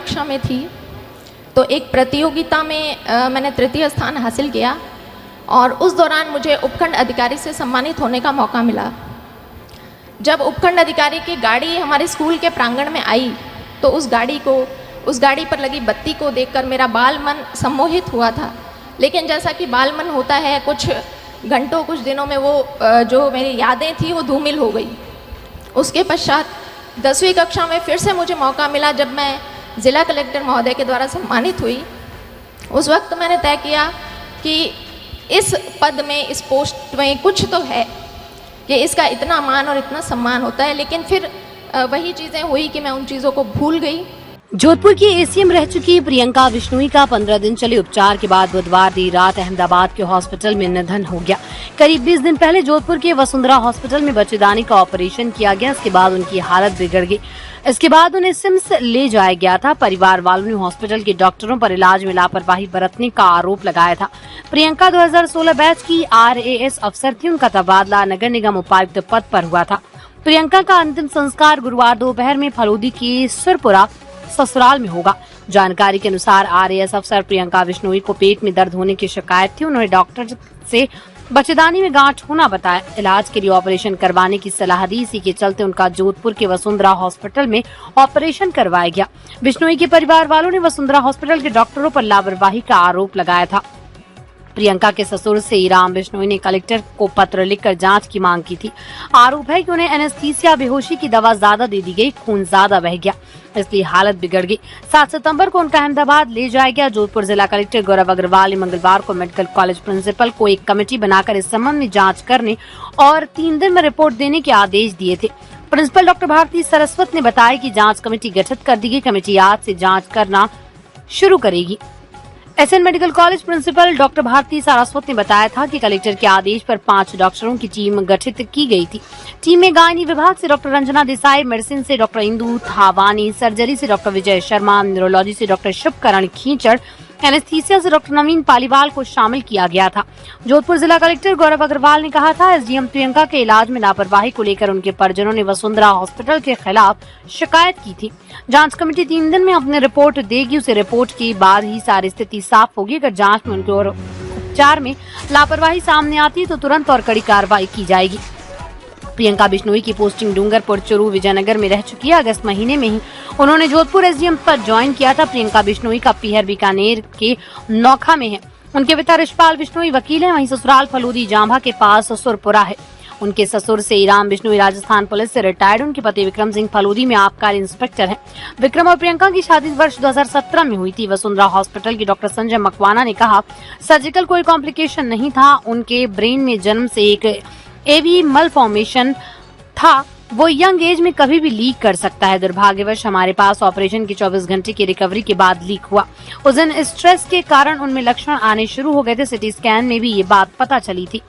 कक्षा में थी तो एक प्रतियोगिता में मैंने तृतीय स्थान हासिल किया और उस दौरान मुझे उपखंड अधिकारी से सम्मानित होने का मौका मिला। जब उपखंड अधिकारी की गाड़ी हमारे स्कूल के प्रांगण में आई तो उस गाड़ी पर लगी बत्ती को देखकर मेरा बाल मन सम्मोहित हुआ था। लेकिन जैसा कि बाल मन होता है, कुछ घंटों कुछ दिनों में वो जो मेरी यादें थी वो धूमिल हो गई। उसके पश्चात 10वीं कक्षा में फिर से मुझे मौका मिला जब मैं ज़िला कलेक्टर महोदय के द्वारा सम्मानित हुई। उस वक्त मैंने तय किया कि इस पद में, इस पोस्ट में कुछ तो है कि इसका इतना मान और इतना सम्मान होता है। लेकिन फिर वही चीज़ें हुई कि मैं उन चीज़ों को भूल गई। जोधपुर की एसीएम रह चुकी प्रियंका बिश्नोई का 15 दिन चले उपचार के बाद बुधवार देर रात अहमदाबाद के हॉस्पिटल में निधन हो गया। करीब 20 दिन पहले जोधपुर के वसुंधरा हॉस्पिटल में बच्चेदानी का ऑपरेशन किया गया। इसके बाद उनकी हालत बिगड़ गई। इसके बाद उन्हें सिम्स ले जाया गया था। परिवार वालों ने हॉस्पिटल के डॉक्टरों पर इलाज में लापरवाही बरतने का आरोप लगाया था। प्रियंका 2016 बैच की RAS अफसर थी। उनका तबादला नगर निगम उपायुक्त पद पर हुआ था। प्रियंका का अंतिम संस्कार गुरुवार दोपहर में फलोदी के सुरपुरा ससुराल में होगा। जानकारी के अनुसार RAS अफसर प्रियंका बिश्नोई को पेट में दर्द होने की शिकायत थी। उन्होंने डॉक्टर से बच्चेदानी में गांठ होना बताया। इलाज के लिए ऑपरेशन करवाने की सलाह दी। इसी के चलते उनका जोधपुर के वसुंधरा हॉस्पिटल में ऑपरेशन करवाया गया। बिश्नोई के परिवार वालों ने वसुंधरा हॉस्पिटल के डॉक्टरों पर लापरवाही का आरोप लगाया था। प्रियंका के ससुर से राम बिश्नोई ने कलेक्टर को पत्र लिखकर जांच की मांग की थी। आरोप है कि उन्हें एनेस्थीसिया बेहोशी की दवा ज्यादा दे दी गई, खून ज्यादा बह गया, इसलिए हालत बिगड़ गई। 7 सितंबर को उनका अहमदाबाद ले जाया गया। जोधपुर जिला कलेक्टर गौरव अग्रवाल ने मंगलवार को मेडिकल कॉलेज प्रिंसिपल को एक कमेटी बनाकर इस संबंध में जांच करने और 3 दिन में रिपोर्ट देने के आदेश दिए थे। प्रिंसिपल डॉक्टर भारती सरस्वत ने बताया कि जांच कमेटी गठित कर दी गई। कमेटी आज से जांच करना शुरू करेगी। SN medical college principal doctor Bharti Saraswat ने बताया था कि कलेक्टर के आदेश पर 5 डॉक्टरों की टीम गठित की गई थी। टीम में गायनी विभाग से डॉक्टर रंजना देसाई, मेडिसिन से डॉक्टर इंदु थावानी, सर्जरी से डॉक्टर विजय शर्मा, न्यूरोलॉजी से डॉक्टर शुभकरण खींचड़, एनेस्थीसिया से डॉक्टर नवीन पालीवाल को शामिल किया गया था। जोधपुर जिला कलेक्टर गौरव अग्रवाल ने कहा था, SDM प्रियंका के इलाज में लापरवाही को लेकर उनके परिजनों ने वसुंधरा हॉस्पिटल के खिलाफ शिकायत की थी। जांच कमेटी 3 दिन में अपनी रिपोर्ट देगी। उसे रिपोर्ट के बाद ही सारी स्थिति साफ होगी। अगर जांच में उनके और उपचार में लापरवाही सामने आती है तो तुरंत और कड़ी कार्रवाई की जाएगी। प्रियंका बिश्नोई की पोस्टिंग डूंगरपुर, चुरू, विजयनगर में रह चुकी है। अगस्त महीने में ही उन्होंने जोधपुर SDM पर ज्वाइन किया था। प्रियंका बिश्नोई का पीहर बीकानेर के नौखा में है। उनके पिता रिशपाल बिश्नोई वकील हैं। वहीं ससुराल फलोदी जांभा के पास सुरपुरा है। उनके ससुर से राम बिश्नोई राजस्थान पुलिस से रिटायर्ड। उनके पति विक्रम सिंह फलोदी में आबकारी इंस्पेक्टर हैं। विक्रम और प्रियंका की शादी वर्ष 2017 में हुई थी। वसुंधरा हॉस्पिटल के डॉक्टर संजय मकवाना ने कहा, सर्जिकल कोई कॉम्प्लिकेशन नहीं था। उनके ब्रेन में जन्म से एक AV मलफॉर्मेशन था। वो यंग एज में कभी भी लीक कर सकता है। दुर्भाग्यवश हमारे पास ऑपरेशन के 24 घंटे की रिकवरी के बाद लीक हुआ। उस दिन स्ट्रेस के कारण उनमें लक्षण आने शुरू हो गए थे। CT स्कैन में भी ये बात पता चली थी।